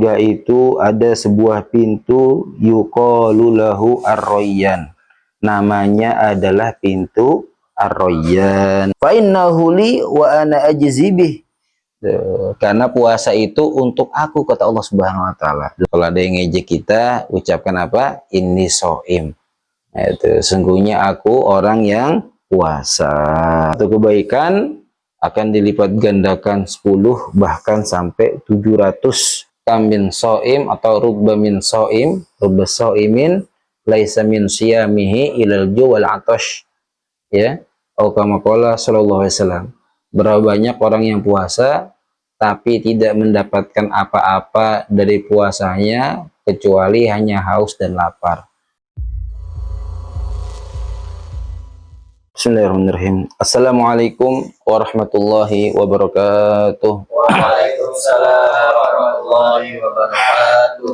surga itu ada sebuah pintu yuqalu lahu ar-rayyan. Namanya adalah pintu ar-rayyan. Fa innahu li wa ana ajzi bih. Karena puasa itu untuk aku, kata Allah Subhanahu wa taala. Kalau ada yang ngejek kita, ucapkan apa? Inni shaim. Itu sungguhnya aku orang yang puasa. Itu kebaikan akan dilipat gandakan 10 bahkan sampai 700. Kamin shaim atau rubba min shaim, rubba shaimin laisa min siyamihi ilal ju wal atash. Ya, atau kama qala sallallahu alaihi wasallam. Berapa banyak orang yang puasa tapi tidak mendapatkan apa-apa dari puasanya kecuali hanya haus dan lapar. Bismillahirrahmanirrahim. Assalamualaikum warahmatullahi wabarakatuh. Waalaikumsalam warahmatullahi wabarakatuh.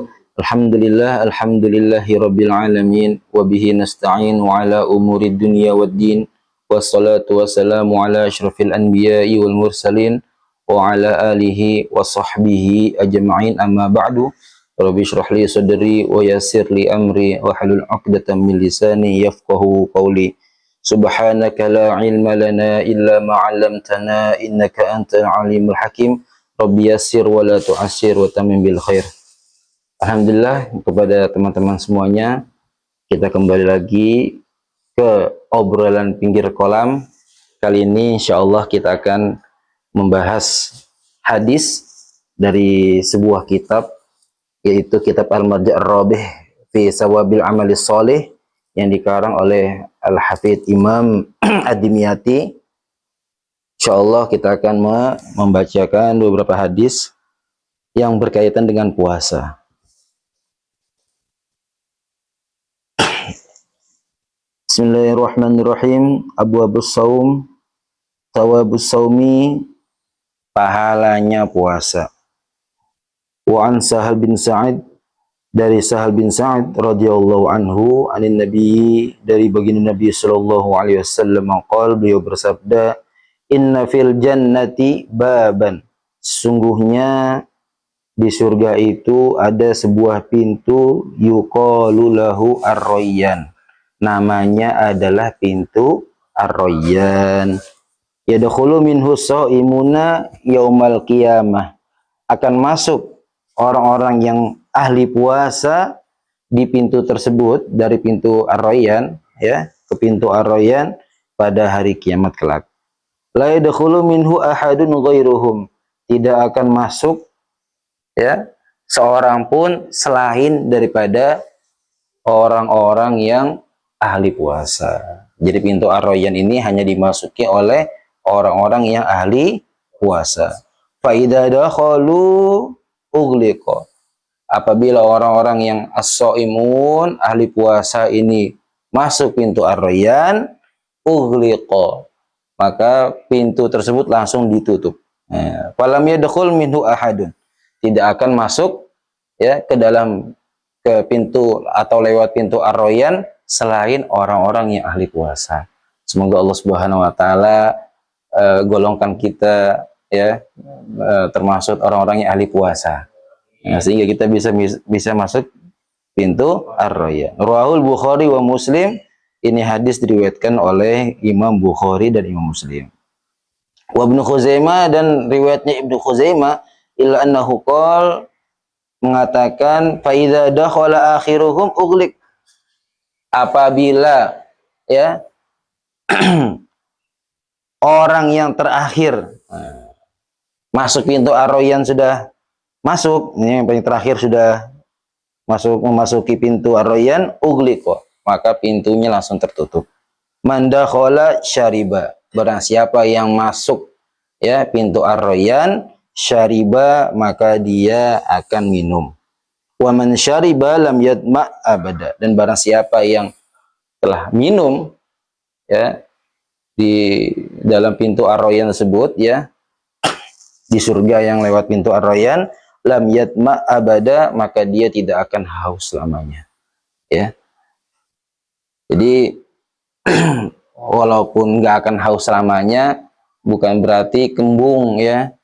Alhamdulillahi rabbil alamin wa bihi nasta'in wa ala umuri dunya waddin. Wassalatu wassalamu ala asyrafil anbiya'i wal mursalin wa ala alihi wa sahbihi ajma'in, amma ba'du. Rabbi shrah li sadri wa yassir li amri wa halul 'uqdatam min lisani yafqahu qawli. Subhanaka la ilma lana illa ma 'allamtana innaka antal alimul hakim. Rabbi yassir wa la tu'assir wa tamim bil khair. Alhamdulillah, kepada teman-teman semuanya, kita kembali lagi ke obrolan pinggir kolam. Kali ini insyaallah kita akan membahas hadis dari sebuah kitab, yaitu kitab Al-Marja' Ar-Rabih fi Sawabil Amalis Shalih yang dikarang oleh Al-Hafidz Imam Ad-Dimyati. Insyaallah kita akan membacakan beberapa hadis yang berkaitan dengan puasa. Bismillahirrahmanirrahim. Abwabus Shaum, thawabus shaumi, pahalanya puasa. Wa an Sahal bin Sa'id, dari Sahal bin Sa'id radhiyallahu anhu, anin Nabi, dari baginda Nabi sallallahu alaihi wasallam, qala, beliau bersabda, inna fil jannati baban, sungguhnya di surga itu ada sebuah pintu yuqalu lahu ar-rayyan. Namanya adalah pintu ar-rayyan. Yadkhulu minhu shaimuna yaumal qiyamah. Akan masuk orang-orang yang ahli puasa di pintu tersebut, dari pintu ar-rayyan, ya, ke pintu ar-rayyan pada hari kiamat kelak. La yadkhulu minhu ahadun ghairuhum. Tidak akan masuk, ya, seorang pun selain daripada orang-orang yang ahli puasa. Jadi pintu ar-rayyan ini hanya dimasuki oleh orang-orang yang ahli puasa. Fa idza dakhalu ughliqa. Apabila orang-orang yang as-shaimun, ahli puasa ini masuk pintu ar-rayyan, ughliqa, maka pintu tersebut langsung ditutup. Falam yadkhul minhu ahadun. Tidak akan masuk, ya, ke pintu atau lewat pintu ar-rayyan selain orang-orang yang ahli puasa. Semoga Allah Subhanahu wa taala golongkan kita, ya, termasuk orang-orang yang ahli puasa. Sehingga kita bisa masuk pintu ar-rayyan. Rawahul Bukhari wa Muslim. Ini hadis diriwayatkan oleh Imam Bukhari dan Imam Muslim. Wa Ibnu Khuzaimah, dan riwayatnya Ibnu Khuzaimah, illa annahu qala, mengatakan fa idza dakhala akhiruhum ughliq. Apabila, ya, orang yang terakhir masuk pintu ar-rayyan, sudah masuk, ini yang paling terakhir sudah memasuki pintu ar-rayyan, ughliqa, maka pintunya langsung tertutup. Man dakhala syariba, barang siapa yang masuk, ya, pintu ar-rayyan, syariba, maka dia akan minum. Wa man syariba lam yadma abada, dan barang siapa yang telah minum, ya, di dalam pintu ar-rayyan tersebut, ya, di surga yang lewat pintu ar-rayyan, lam yadma abada, maka dia tidak akan haus selamanya, ya. Jadi walaupun nggak akan haus selamanya, bukan berarti kembung, ya,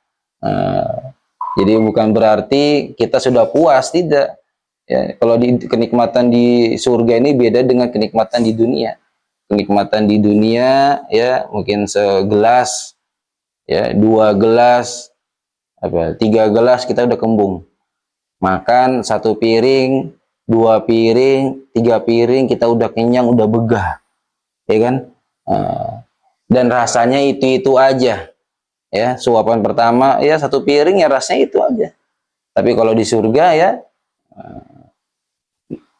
Jadi bukan berarti kita sudah puas, tidak. Ya, kalau kenikmatan di surga ini beda dengan kenikmatan di dunia. Kenikmatan di dunia ya mungkin segelas, ya 2 gelas, apa 3 gelas kita udah kembung. Makan 1 piring, 2 piring, 3 piring kita udah kenyang, udah begah, ya kan? Dan rasanya itu aja, ya suapan pertama ya 1 piring ya rasanya itu aja. Tapi kalau di surga ya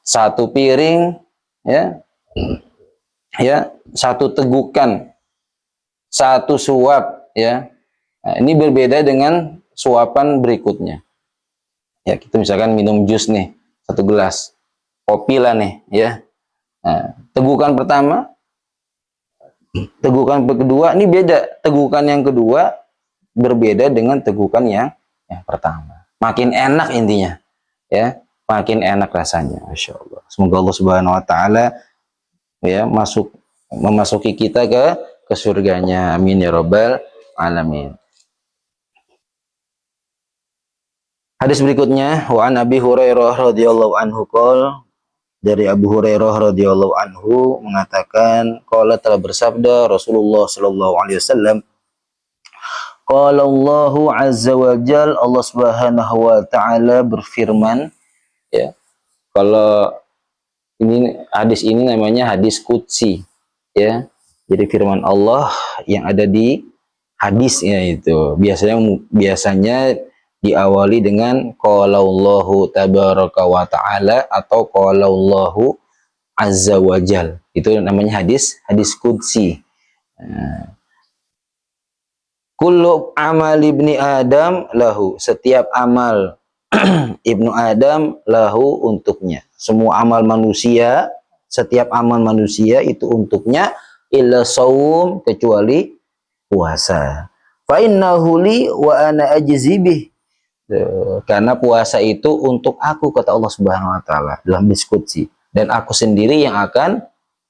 1 piring, ya 1 tegukan, 1 suap, ya. Nah, ini berbeda dengan suapan berikutnya. Ya kita misalkan minum jus nih 1 gelas, kopi lah nih, ya. Nah, tegukan pertama, tegukan kedua ini beda. Tegukan yang kedua berbeda dengan tegukan yang pertama. Makin enak intinya, ya. Makin enak rasanya, Masya Allah. Semoga Allah Subhanahu Wa Taala ya memasuki kita ke surganya. Amin ya Rabbal Alamin. Hadis berikutnya, wa an Abi Hurairah radhiyallahu anhu qol, dari Abu Hurairah radhiyallahu anhu mengatakan, qala telah bersabda Rasulullah sallallahu alaihi wasallam, qala Allahu azza wa jal, Allah Subhanahu wa taala berfirman, ya. Kalau ini hadis ini namanya hadis qudsi, ya. Jadi firman Allah yang ada di hadisnya itu biasanya diawali dengan qalallahu tabaraka wa ta'ala atau qalallahu azza wa jal. Itu namanya hadis qudsi. Kullu amal ibni Adam lahu, setiap amal ibnu Adam lahu untuknya. Semua amal manusia, setiap amal manusia itu untuknya, illa saum, kecuali puasa. Fa innahu li wa ana ajzi bih. Karena puasa itu untuk aku, kata Allah Subhanahu wa taala dalam hadis qudsi, dan aku sendiri yang akan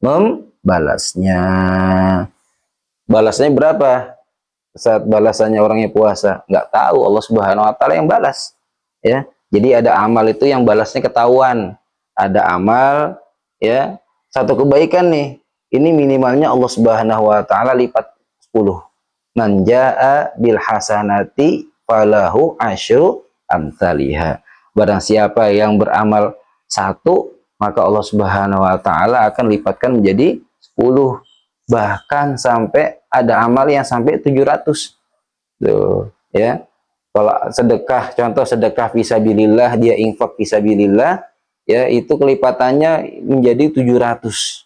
membalasnya. Balasnya berapa? Saat balasannya orangnya puasa, nggak tahu, Allah Subhanahu wa taala yang balas, ya. Jadi ada amal itu yang balasnya ketahuan. Ada amal, ya, satu kebaikan nih, ini minimalnya Allah Subhanahu wa taala lipat 10. Man jaa bil hasanati falahu asyru amsalihha. Barang siapa yang beramal 1, maka Allah Subhanahu wa taala akan lipatkan menjadi 10. Bahkan sampai ada amal yang sampai 700. Tuh, ya. Kalau sedekah, contoh sedekah fisabilillah, dia infak fisabilillah, ya, itu kelipatannya menjadi 700.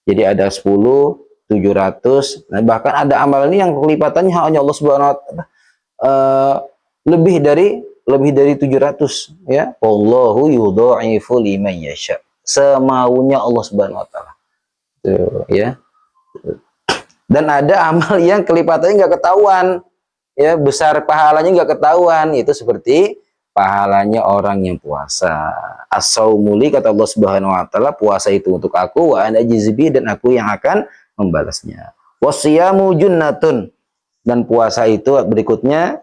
Jadi ada 10, 700. Nah, bahkan ada amal ini yang kelipatannya hanya Allah Subhanahu wa taala lebih dari 700, ya. Allahu yudha'ifu liman yasha. Semaunya Allah Subhanahu wa taala. Tuh, ya. Dan ada amal yang kelipatannya nggak ketahuan, ya, besar pahalanya nggak ketahuan. Itu seperti pahalanya orang yang puasa. As-saumuli, kata Allah Subhanahu wa taala, puasa itu untuk aku, wa ana jizbi, dan aku yang akan membalasnya. Wasiyamu junnatun, dan puasa itu berikutnya,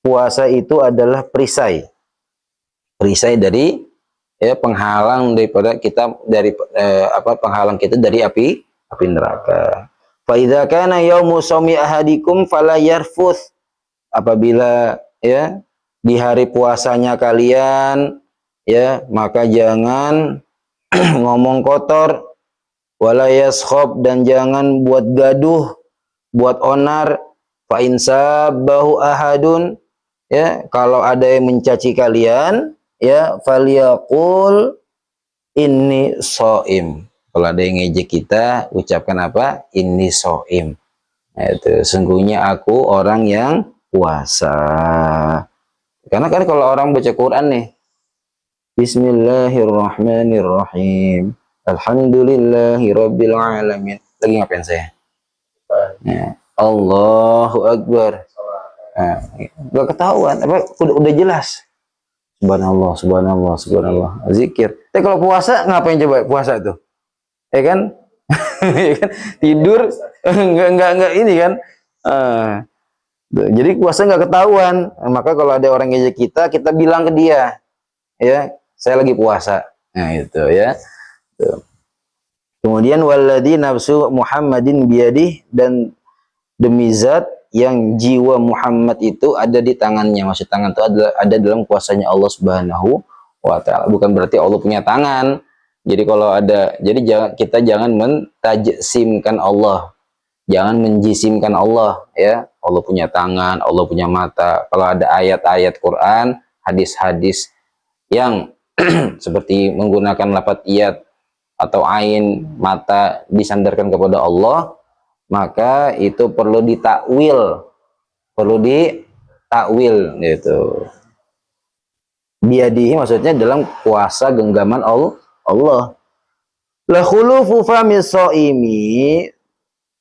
puasa itu adalah perisai. Perisai dari, ya, penghalang daripada kita dari penghalang kita dari api neraka. Fa idza kana yaumu shaumi ahadikum fala yarfuth, apabila, ya, di hari puasanya kalian, ya, maka jangan ngomong kotor, wala yaskhab, dan jangan buat gaduh, buat onar. Fa insabahu ahadun, ya, kalau ada yang mencaci kalian, ya, falyaqul inni shaim. Kalau ada yang ngejek kita, ucapkan apa? Inni shaim. Nah, itu sungguhnya aku orang yang puasa. Karena kan kalau orang baca Quran nih, Bismillahirrahmanirrahim, Alhamdulillahirabbil alamin. Lagi ngapain saya? Ya. Allahu Akbar. Nah, gak ketahuan, udah jelas. Subhanallah, subhanallah, subhanallah. Zikir. Tapi kalau puasa ngapain coba puasa itu? Ya kan? Ya kan? Tidur enggak ini kan. Tuh, jadi puasa nggak ketahuan. Maka kalau ada orang ngejek kita, kita bilang ke dia, ya, saya lagi puasa. Nah, itu ya. Tuh. Kemudian walladzi nafsu Muhammadin biyadih, dan demi zat yang jiwa Muhammad itu ada di tangannya. Maksud tangan itu ada dalam kuasanya Allah Subhanahu wa taala. Bukan berarti Allah punya tangan. Jadi kalau ada, jadi kita jangan mentajsimkan Allah. Jangan menjisimkan Allah, ya. Allah punya tangan, Allah punya mata. Kalau ada ayat-ayat Quran, hadis-hadis yang seperti menggunakan lafaz iyad atau ain, mata, disandarkan kepada Allah, maka itu perlu ditakwil, gitu. Biadihi maksudnya dalam kuasa genggaman Allah. La khulufu famis shaimi,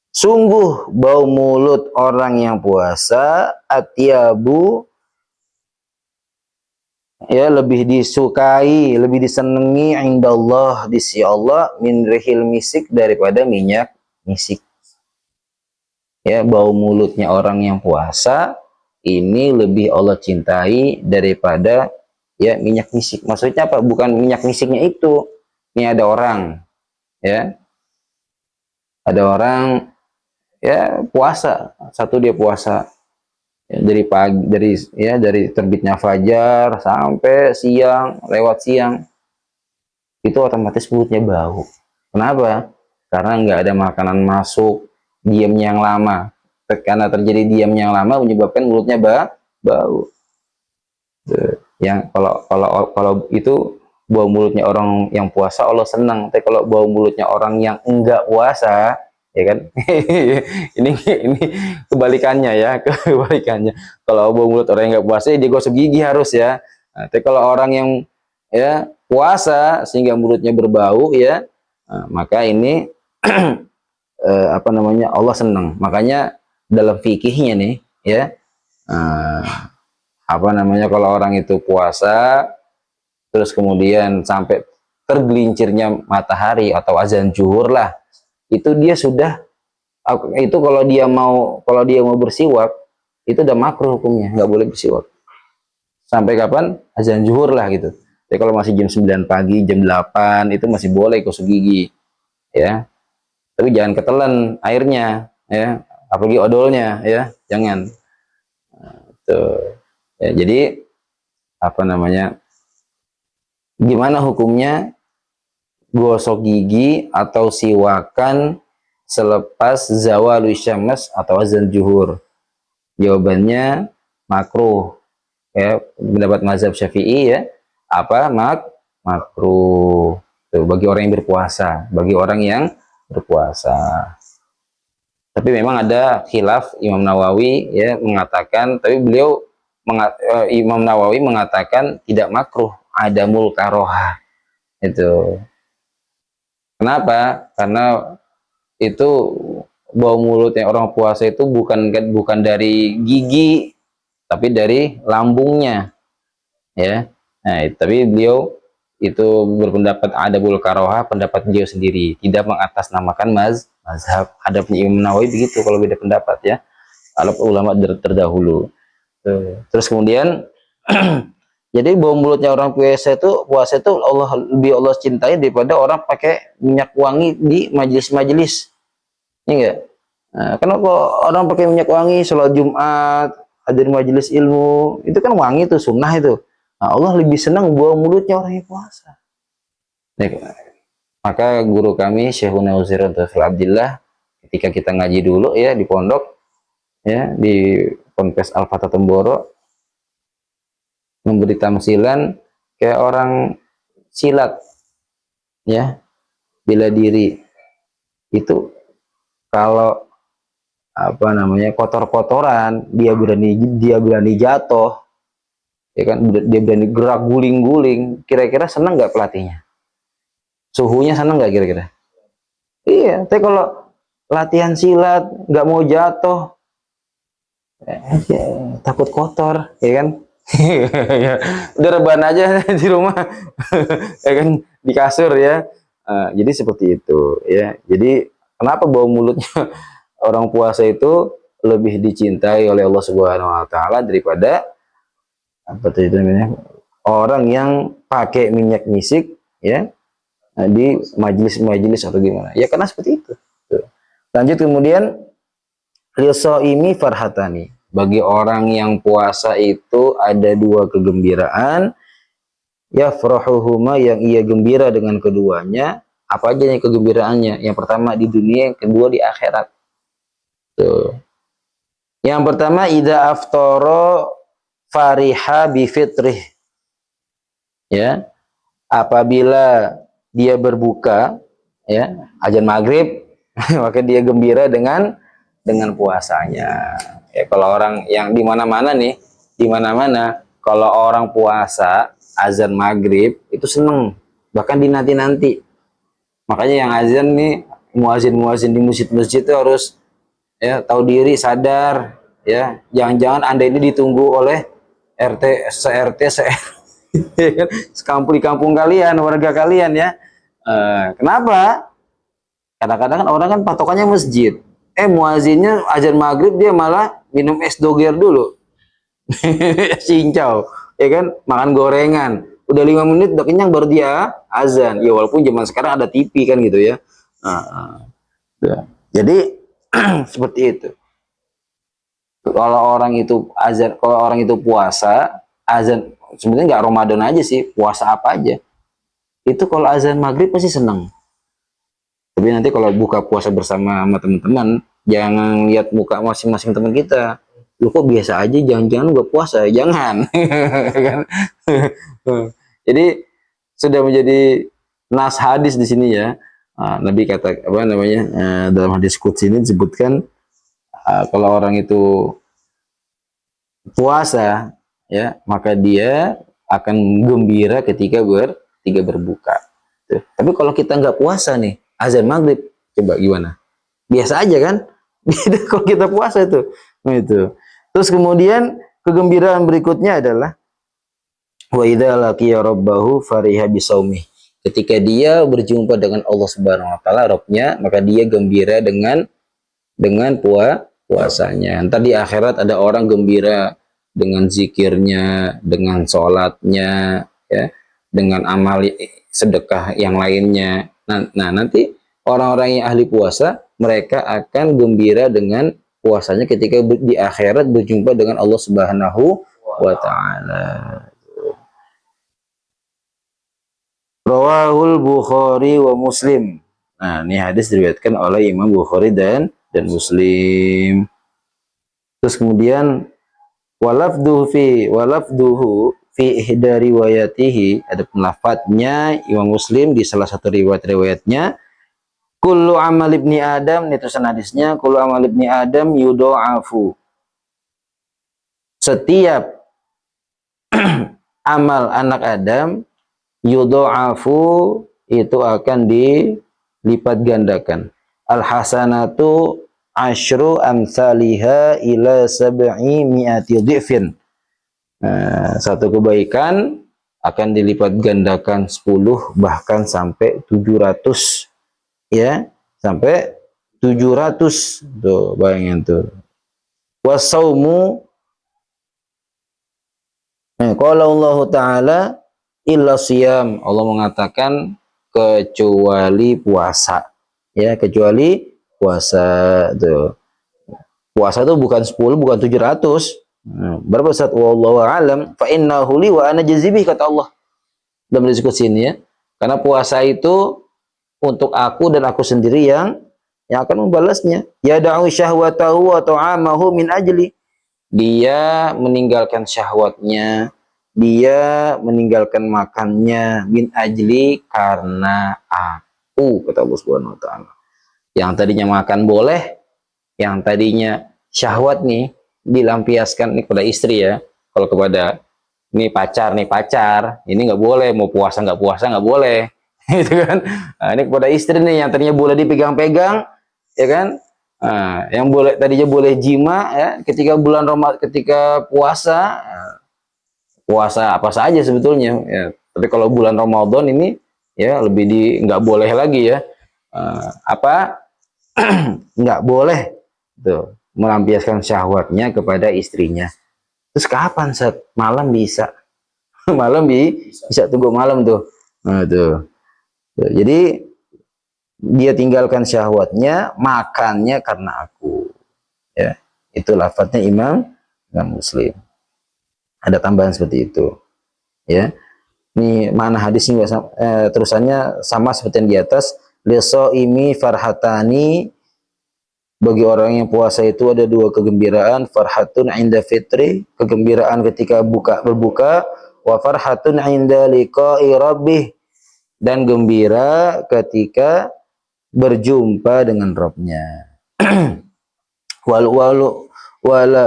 sungguh bau mulut orang yang puasa, atyabu, ya, lebih disukai, lebih disenangi indallah, di sisi Allah, min rihil misik, daripada minyak misik. Ya, bau mulutnya orang yang puasa ini lebih Allah cintai daripada, ya, minyak misik. Maksudnya apa? Bukan minyak misiknya itu. Ini ada orang, ya, ada orang, ya, puasa. Satu dia puasa, ya, dari pagi, dari terbitnya fajar sampai siang, lewat siang, itu otomatis mulutnya bau. Kenapa? Karena nggak ada makanan masuk, diamnya yang lama. Karena terjadi diamnya yang lama menyebabkan mulutnya bau. Yang kalau itu bau mulutnya orang yang puasa Allah senang. Tapi kalau bau mulutnya orang yang enggak puasa, ya kan, ini kebalikannya, ya, kebalikannya. Kalau bau mulut orang yang enggak puasa, dia gosok gigi harus, ya. Nah, tapi kalau orang yang, ya, puasa sehingga mulutnya berbau, ya, nah, maka ini apa namanya, Allah senang. Makanya dalam fikihnya nih, ya, apa namanya, kalau orang itu puasa terus kemudian sampai tergelincirnya matahari atau azan zuhur lah, itu dia sudah, itu kalau dia mau bersiwak, itu udah makruh hukumnya, nggak boleh bersiwak sampai kapan? Azan zuhur lah, gitu. Jadi kalau masih jam 9 pagi, jam 8 itu masih boleh gosok gigi, ya. Tapi jangan ketelan airnya, ya, apalagi odolnya, ya, jangan. Tuh. Ya, jadi apa namanya, gimana hukumnya gosok gigi atau siwakan selepas zawalul syams atau azan zuhur? Jawabannya makruh, ya, pendapat mazhab Syafi'i, ya. Apa? Makruh. Tuh, bagi orang yang berpuasa, Tapi memang ada khilaf. Imam Nawawi, ya, mengatakan, tapi Imam Nawawi mengatakan tidak makruh, adamul karohah. Itu kenapa? Karena itu bau mulutnya orang puasa itu bukan dari gigi, tapi dari lambungnya, ya. Nah, tapi beliau itu berpendapat adabul karohah, pendapat beliau sendiri, tidak mengatasnamakan mazhab. Hadapnya Imam Nawawi begitu kalau beda pendapat, ya. Kalau ulama terdahulu. Terus kemudian jadi bau mulutnya orang puasa itu Allah cintai daripada orang pakai minyak wangi di majelis-majelis. Ini enggak? Nah, kenapa orang pakai minyak wangi sholat Jumat, hadir majelis ilmu, itu kan wangi tuh, sunnah itu. Nah, Allah lebih senang bau mulutnya orang yang puasa. Maka guru kami Syekhuna Uzairun Taufil Abdillah, ketika kita ngaji dulu, ya, di pondok, ya, di Ponpes Al-Fatah Temboro, memberi tamsilan kayak orang silat, ya, bela diri. Itu kalau apa namanya, kotor-kotoran, dia berani jatuh, ya kan, dia berani gerak guling-guling, kira-kira senang nggak pelatihnya? Suhunya senang nggak kira-kira? Iya. Tapi kalau latihan silat nggak mau jatuh, takut kotor, ya kan. Udah rebahan aja di rumah, ya kan, di kasur, ya. Jadi seperti itu, ya. Jadi kenapa bau mulutnya orang puasa itu lebih dicintai oleh Allah Subhanahu wa taala daripada apa itu namanya? Orang yang pakai minyak misik ya di majelis-majelis atau gimana. Ya karena seperti itu. Tuh. Lanjut kemudian lisaimi farhatani. Bagi orang yang puasa itu ada dua kegembiraan, yafrahuhuma yang ia gembira dengan keduanya. Apa aja yang kegembiraannya? Yang pertama di dunia, yang kedua di akhirat. Tuh. Yang pertama idza aftara fariha bi fitrih. Ya. Apabila dia berbuka ya, azan maghrib, maka dia gembira dengan puasanya. Ya, kalau orang yang di mana-mana nih, di mana-mana kalau orang puasa azan maghrib itu seneng, bahkan dinanti-nanti. Makanya yang azan nih muazin-muazin di masjid-masjid itu harus ya tahu diri, sadar ya. Jangan-jangan Anda ini ditunggu oleh RT, se-RT, sekampung di kampung kalian, warga kalian ya. Kenapa? Kadang-kadang kan orang kan patokannya masjid. Muazinnya azan maghrib dia malah minum es doger dulu. Cincau, ya kan? Makan gorengan. Udah 5 menit udah kenyang baru dia azan. Ya walaupun zaman sekarang ada TV kan gitu ya. Ya. Jadi seperti itu. Kalau orang itu azan, kalau orang itu puasa, azan sebenarnya nggak Ramadan aja sih, puasa apa aja. Itu kalau azan maghrib pasti seneng. Tapi nanti kalau buka puasa bersama sama teman-teman, jangan lihat muka masing-masing teman kita. Lu kok biasa aja, jangan-jangan gak puasa, jangan. Jadi sudah menjadi nas hadis di sini ya. Nabi kata apa namanya dalam hadis qudsi ini disebutkan kalau orang itu puasa ya, maka dia akan gembira ketika berbuka. Tuh. Tapi kalau kita nggak puasa nih, azan maghrib, coba gimana? Biasa aja kan? Beda kalau kita puasa itu. Nah, itu. Terus kemudian kegembiraan berikutnya adalah wa idza laqiya rabbahu fariha bisaumih. Ketika dia berjumpa dengan Allah Subhanahu wa taala, Rabbnya, maka dia gembira dengan puasanya. Ntar di akhirat ada orang gembira dengan zikirnya, dengan sholatnya, ya, dengan amal sedekah yang lainnya. Nah, nanti orang-orang yang ahli puasa, mereka akan gembira dengan puasanya ketika di akhirat berjumpa dengan Allah Subhanahu wa taala. Rawahul Bukhari wa Muslim. Nah, ini hadis diriwayatkan oleh Imam Bukhari dan Muslim. Terus kemudian walafduhu fi ihda riwayatihi, ada lafadznya Imam Muslim di salah satu riwayatnya, kullu amal ibni Adam, ini tulisan hadisnya, kullu amal ibni Adam yudha'afu. Setiap amal anak Adam yudha'afu itu akan dilipat gandakan. Al hasanatu asyru amsalihha ila sab'i mi'ati dhifin. Satu kebaikan akan dilipat gandakan 10 bahkan sampai 700 ya, sampai 700. Tuh bayangin tuh. Wasaumu qala Allah taala illa siyam, Allah mengatakan kecuali puasa ya, kecuali puasa tuh. Puasa tuh bukan 10, bukan 700. Berapa saat wallahu alam fa innahu li wa ana jazibih, kata Allah dalam diskusi ini ya. Karena puasa itu untuk aku dan aku sendiri yang akan membalasnya. Ya da'u syahwatahu wa ta'amahu min ajli. Dia meninggalkan syahwatnya, dia meninggalkan makannya min ajli, karena aku, kata Allah Subhanahu wa taala. Yang tadinya makan boleh, yang tadinya syahwat nih dilampiaskan nih kepada istri ya, kalau kepada nih pacar, ini nggak boleh, mau puasa nggak boleh, gitu kan. Nah, ini kepada istri nih yang tadinya boleh dipegang-pegang, ya kan. Nah, yang boleh tadinya boleh jima ya, ketika bulan Ramadan, ketika puasa, puasa apa saja sebetulnya ya. Tapi kalau bulan Ramadan ini ya lebih nggak boleh lagi ya. Apa nggak boleh tuh. melampiaskan syahwatnya kepada istrinya. Terus kapan Sat? Malam bisa. Malam bisa tunggu malam tuh. Nah, tuh. Jadi dia tinggalkan syahwatnya, makannya karena aku. Ya, itu lafadznya Imam Muslim. Ada tambahan seperti itu. Ya, ini mana hadisnya terusannya sama seperti yang di atas. Lisoimi farhatani, bagi orang yang puasa itu ada dua kegembiraan, farhatun inda fitri, kegembiraan ketika berbuka, wa farhatun inda liqa'i rabbih, dan gembira ketika berjumpa dengan Rabbnya. Wala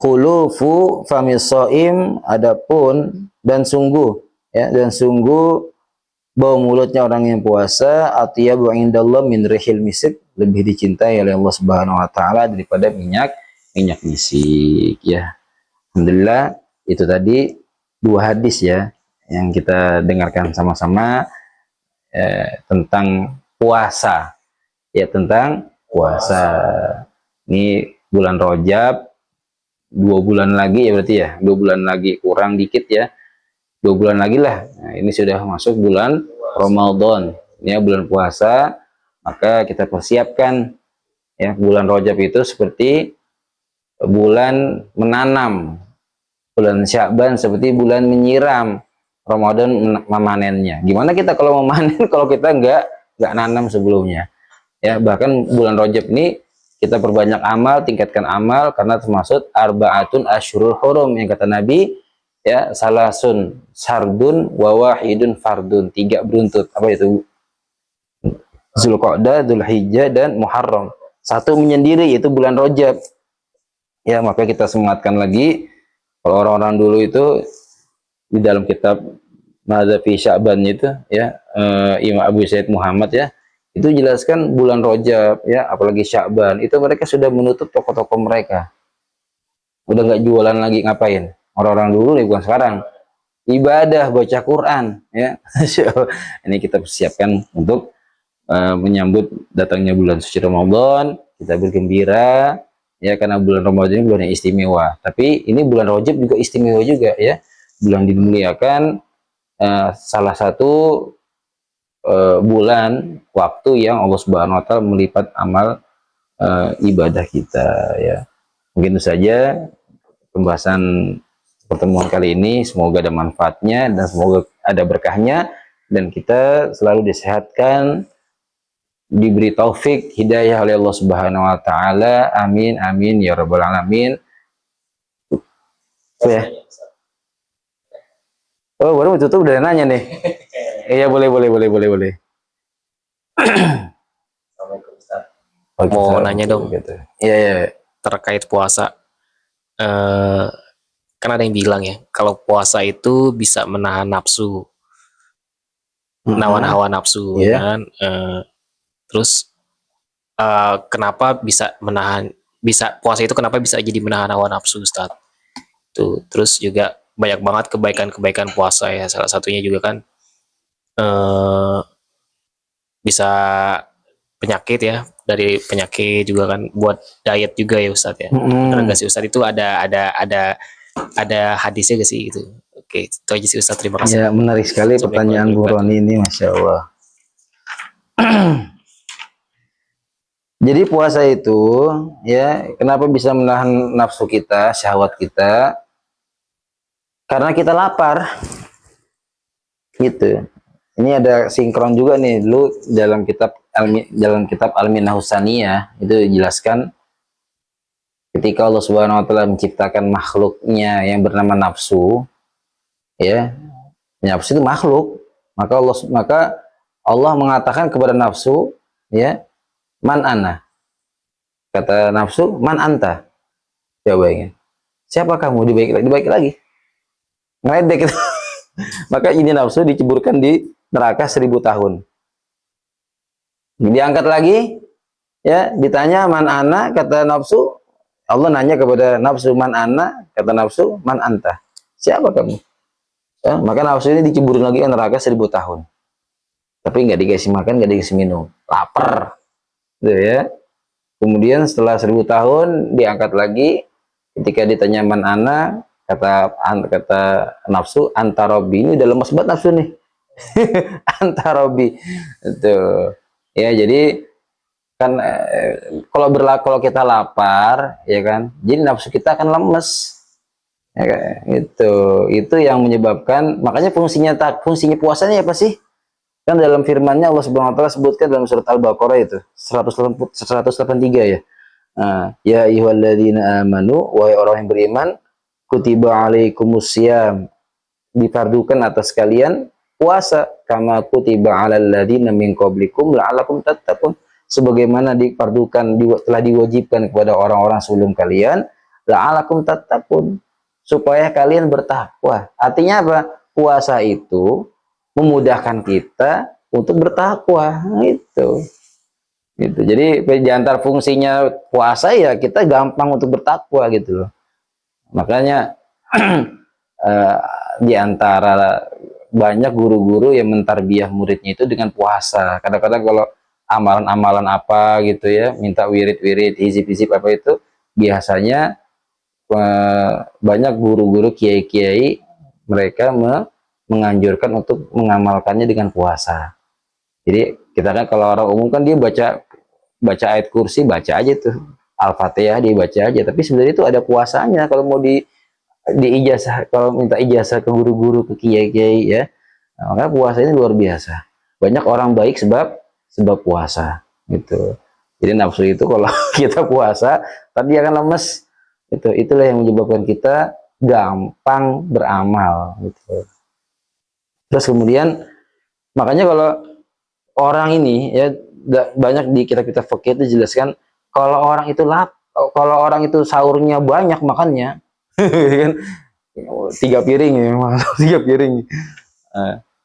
khulufu famisoim, adapun dan sungguh bau mulutnya orang yang puasa atyabu indallah min rihil misik, lebih dicintai oleh Allah Subhanahu wa taala daripada minyak misik ya. Alhamdulillah, itu tadi dua hadis ya yang kita dengarkan sama-sama tentang puasa. Ya, tentang puasa. Ini bulan Rajab, 2 bulan lagi ya berarti ya. 2 bulan lagi kurang dikit ya. 2 bulan lagi lah. Nah, ini sudah masuk bulan Ramadan. Ini ya bulan puasa. Maka kita persiapkan ya, bulan Rajab itu seperti bulan menanam. Bulan Sya'ban seperti bulan menyiram. Ramadan memanennya. Gimana kita kalau memanen kalau kita nggak nanam sebelumnya? Ya, bahkan bulan Rajab ini kita perbanyak amal, tingkatkan amal, karena termasuk arba'atun asyurul hurum yang kata Nabi. Ya, salasun sardun wa wahidun fardun, 3 beruntut. Apa itu? Zulqa'dah, Dzulhijjah, dan Muharram. 1 menyendiri yaitu bulan Rajab. Ya, maka kita semangatkan lagi. Kalau orang-orang dulu itu di dalam kitab Madza fi Sya'ban itu ya, Imam Abu Said Muhammad ya, itu jelaskan bulan Rajab ya, apalagi Sya'ban, itu mereka sudah menutup toko-toko mereka. Udah nggak jualan lagi, ngapain? Orang-orang dulu nih, bukan sekarang. Ibadah, baca Quran ya. Ini kita persiapkan untuk menyambut datangnya bulan suci Ramadan. Kita bergembira ya, karena bulan Ramadan ini bulan yang istimewa. Tapi ini bulan Rajab juga istimewa juga ya. Bulan dimuliakan, salah satu bulan waktu yang Allah Subhanahu wa taala melipat amal ibadah kita ya. Mungkin itu saja pembahasan pertemuan kali ini, semoga ada manfaatnya dan semoga ada berkahnya, dan kita selalu disehatkan, diberi taufik hidayah oleh Allah Subhanahu wa taala. Amin amin ya rabbal alamin. Ya. Oh, baru tutup udah nanya nih. Iya, boleh. Mau nanya dong, gitu. Iya. terkait puasa. Kan ada yang bilang ya, kalau puasa itu bisa menahan nafsu, menawan hawa nafsu, Iya. kan? Terus kenapa bisa puasa itu kenapa bisa jadi menahan hawa nafsu, Ustaz? Tuh, terus juga banyak banget kebaikan-kebaikan puasa ya. Salah satunya juga kan bisa penyakit ya, dari penyakit juga kan, buat diet juga ya Ustaz ya. Bener nggak sih Ustaz, itu ada hadisnya gak sih gitu? Oke, itu aja sih Ustaz, terima kasih. Ya, menarik sekali pertanyaan Bu Roni ini, Masya Allah. Jadi puasa itu ya, kenapa bisa menahan nafsu kita, syahwat kita? Karena kita lapar. Gitu. Ini ada sinkron juga nih dulu dalam kitab Al-Minah Husaniyah, itu dijelaskan ketika Allah Subhanahu wa taala menciptakan makhluknya yang bernama nafsu, ya, nafsu itu makhluk, maka Allah mengatakan kepada nafsu, ya, man ana, kata nafsu, man anta, jawabannya, siapa kamu? Dibaik lagi, ngeledek gitu. Maka ini nafsu diceburkan di neraka 1000 tahun, diangkat lagi, ya, ditanya man ana, kata nafsu, Allah nanya kepada nafsu, man ana, kata nafsu, man anta, siapa kamu? Ya, maka nafsu ini diceburin lagi ke neraka 1000 tahun. Tapi nggak dikasih makan, nggak dikasih minum, lapar, gitu ya. Kemudian setelah 1000 tahun diangkat lagi. Ketika ditanya man ana, kata nafsu, antarobi. Ini udah lemas banget nafsu nih. Antarobi itu ya. Jadi kan kalau kita lapar ya kan, jadi nafsu kita akan lemes ya kan? Itu yang menyebabkan, makanya fungsinya puasanya apa sih? Kan dalam firman-Nya Allah Subhanahu wa taala sebutkan dalam surat Al-Baqarah itu 183 ya. Ya ayyuhalladzina amanu, wahai orang yang beriman, kutiba alaikumusiyam, difardukan atas kalian puasa, kama kutiba alal ladzina min qablikum la'allakum tattaqun, sebagaimana telah diwajibkan kepada orang-orang sebelum kalian, la'allakum tattaqun, supaya kalian bertakwa. Artinya apa? Puasa itu memudahkan kita untuk bertakwa. Gitu. Jadi di antara fungsinya puasa ya kita gampang untuk bertakwa gitu loh. Makanya di antara banyak guru-guru yang mentarbiyah muridnya itu dengan puasa. Kadang-kadang kalau amalan-amalan apa gitu ya, minta wirid-wirid, hizib-hizib apa itu, biasanya banyak guru-guru kiai-kiai mereka menganjurkan untuk mengamalkannya dengan puasa. Jadi kita kan kalau orang umum kan dia baca ayat kursi, baca aja tuh Al-Fatihah, dia baca aja, tapi sebenarnya itu ada puasanya. Kalau mau di ijazah, kalau minta ijazah ke guru-guru, ke kiai-kiai ya, nah, makanya puasa ini luar biasa. Banyak orang baik sebab puasa gitu. Jadi nafsu itu kalau kita puasa tadi akan lemes. Itulah yang menyebabkan kita gampang beramal gitu. Terus kemudian makanya kalau orang ini ya, banyak di kitab-kitab fikih itu jelaskan kalau orang itu sahurnya banyak makannya kan 3 piring ya, 3 piring.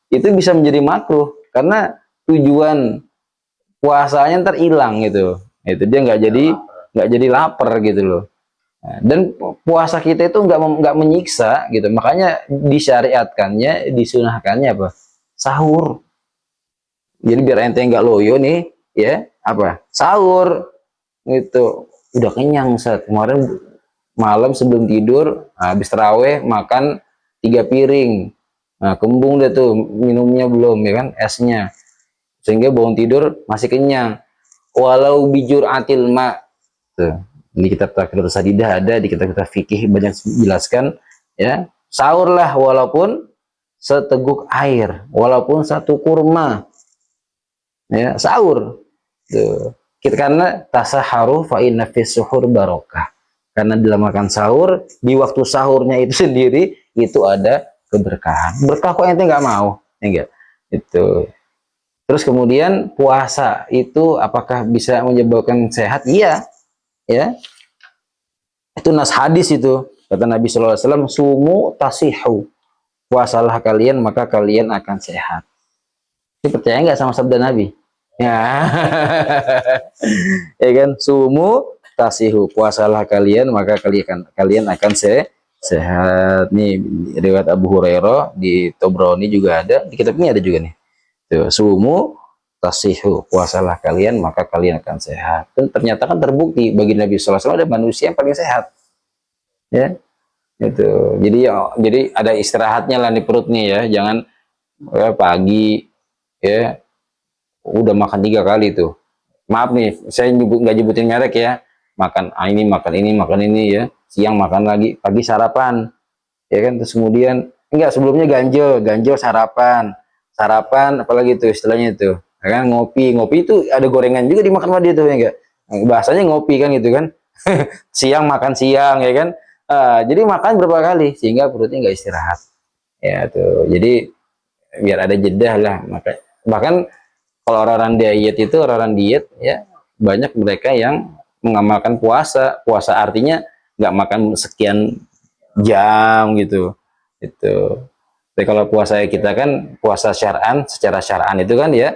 Itu bisa menjadi makruh karena tujuan puasanya ntar hilang gitu. Itu dia nggak jadi lapar gitu loh. Dan puasa kita itu nggak menyiksa gitu, makanya disyariatkannya, disunahkannya apa? Sahur. Jadi biar ente nggak loyo nih ya, apa? Sahur gitu. Udah kenyang saat kemarin malam sebelum tidur habis taraweh makan 3 piring. Nah, kembung deh tuh, minumnya belum ya kan, esnya, sehingga bangun tidur masih kenyang. Walau bijur atil ma, tuh di kitab Takrir Sadidah ada, di kitab-kitab fikih banyak jelaskan ya, sahurlah walaupun seteguk air, walaupun satu kurma ya, sahur tuh. Karena tasaharu fa inna fis suhur barokah, karena dalam makan sahur, di waktu sahurnya itu sendiri itu ada keberkahan. Berkah kok ente nggak mau ya enggak itu. Terus kemudian puasa itu apakah bisa menyebabkan sehat? Iya ya, itu nas hadis itu, kata Nabi SAW, sumu tasihu, puasalah kalian maka kalian akan sehat. Ini percaya nggak sama sabda Nabi ya? Ya kan, sumu tasihu, puasalah kalian maka kalian akan sehat. Nih riwayat Abu Hurairah di Tobroni juga ada, di kitab ini ada juga nih tuh, sumu tasihu, puasalah kalian maka kalian akan sehat. Dan ternyata kan terbukti bagi Nabi SAW ada manusia yang paling sehat ya itu. Jadi ada istirahatnya lah di perut nih ya, jangan ya, pagi ya udah makan 3 kali tuh, maaf nih saya nggak nyebutin merek ya, makan ini ya, siang makan lagi, pagi sarapan ya kan, terus kemudian enggak, sebelumnya ganjel sarapan apalagi itu istilahnya itu ya kan, ngopi itu ada gorengan juga dimakan sama dia tuh ya enggak, bahasanya ngopi kan gitu kan. Siang makan siang ya kan, jadi makan berapa kali sehingga perutnya nggak istirahat ya tuh. Jadi biar ada jeda lah. Bahkan kalau orang-orang diet ya, banyak mereka yang mengamalkan puasa artinya nggak makan sekian jam gitu itu. Tapi kalau puasa kita kan puasa secara syar'an itu kan ya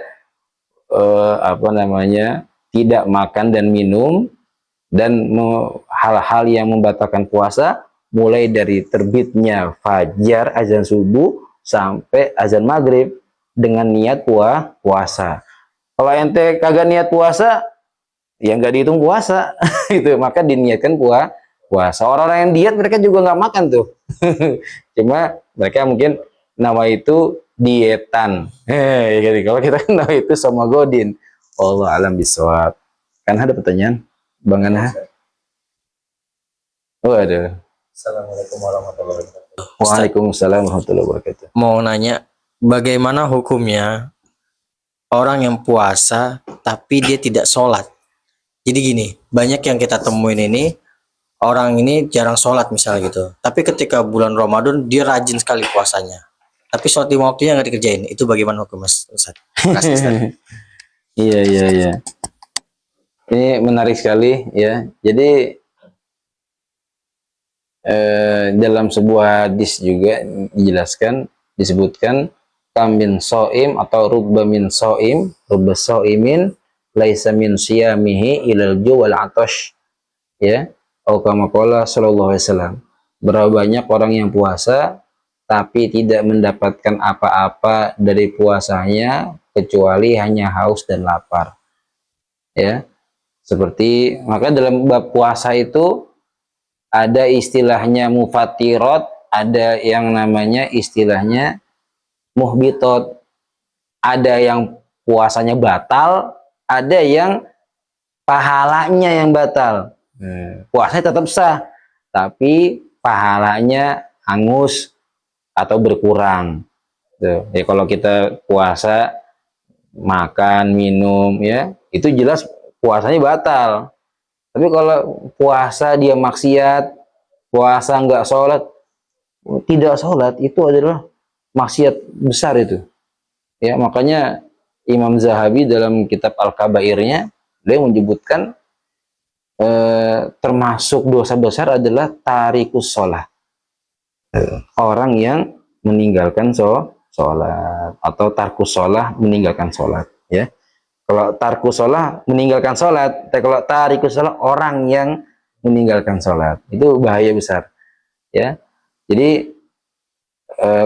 tidak makan dan minum, dan hal-hal yang membatalkan puasa mulai dari terbitnya fajar, azan subuh sampai azan maghrib dengan niat puasa. Kalau ente kagak niat puasa ya nggak dihitung puasa itu, maka diniatkan puasa. Orang-orang yang diet mereka juga nggak makan tuh. Cuma mereka mungkin nama itu dietan. Jadi kalau kita kan nama itu somagodin. Allah alam bisawab. Kan ada pertanyaan, Bang Anha? Waduh. Assalamualaikum warahmatullahi wabarakatuh. Waalaikumsalam warahmatullahi wabarakatuh. Mau nanya, bagaimana hukumnya orang yang puasa tapi dia tidak sholat? Jadi gini, banyak yang kita temuin ini, orang ini jarang sholat misalnya gitu. Tapi ketika bulan Ramadan dia rajin sekali puasanya. Tapi sholat lima waktunya nggak dikerjain. Itu bagaimana hukum Mas Ustaz? Makasih, Ustaz. Iya. Ini menarik sekali ya. Jadi dalam sebuah hadis juga dijelaskan, disebutkan kam min soim atau rubba min soim, rubba soimin laisa min siyamihi ilal ju wal atash, ya, atau kama qala sallallahu alaihi wasallam. Berapa banyak orang yang puasa tapi tidak mendapatkan apa-apa dari puasanya kecuali hanya haus dan lapar, ya. Seperti maka dalam bab puasa itu ada istilahnya mufatirot, ada yang namanya istilahnya muhbitot. Ada yang puasanya batal, ada yang pahalanya yang batal. Puasanya tetap sah, tapi pahalanya hangus atau berkurang. Tuh. Ya kalau kita puasa, makan, minum, ya itu jelas puasanya batal. Tapi kalau puasa dia maksiat, puasa nggak sholat, tidak sholat itu adalah maksiat besar itu. Ya makanya Imam Zahabi dalam kitab Al-Kabairnya dia menyebutkan termasuk dosa besar adalah tarikus sholat. Orang yang meninggalkan sholat atau tarkus sholat, meninggalkan sholat. Ya. Kalau tarkus sholat meninggalkan sholat, kalau tarikus sholat orang yang meninggalkan sholat, itu bahaya besar, ya. Jadi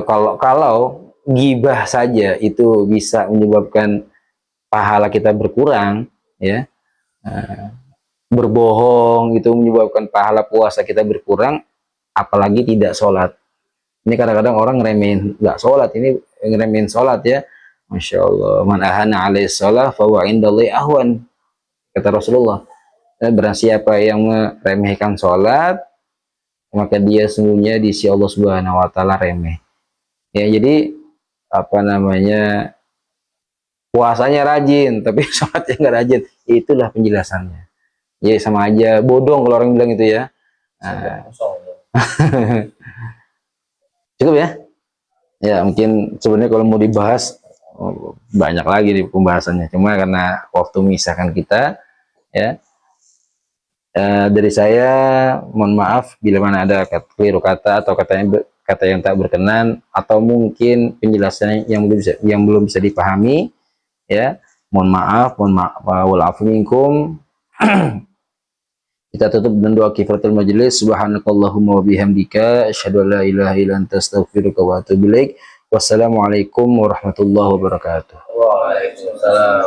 kalau gibah saja itu bisa menyebabkan pahala kita berkurang, ya. Berbohong itu menyebabkan pahala puasa kita berkurang, apalagi tidak sholat. Ini kadang-kadang orang ngeremehin nggak sholat, ini ngeremehin sholat ya. Masya Allah, man ahana alaih sholat fahuwa indallahi ahwan, kata Rasulullah. Barang siapa yang meremehkan sholat, maka dia sungguhnya di sisi Allah Subhanahu wa taala remeh. Ya, jadi apa namanya, puasanya rajin tapi sholatnya nggak rajin, itulah penjelasannya. Ya sama aja bodong kalau orang bilang itu ya. Cukup ya. Ya mungkin sebenarnya kalau mau dibahas banyak lagi di pembahasannya, cuma karena waktu memisahkan kita, ya. Dari saya mohon maaf bila mana ada keliru kata atau kata yang tak berkenan atau mungkin penjelasannya yang belum bisa dipahami, ya. Mohon maaf walafu minkum. Kita tutup dengan doa kifaratul majelis. Subhanakallahumma wa bihamdika asyhadu an la ilaha illa anta astaghfiruka wa atubu ilaik. Wassalamualaikum warahmatullahi wabarakatuh. Waalaikumsalam.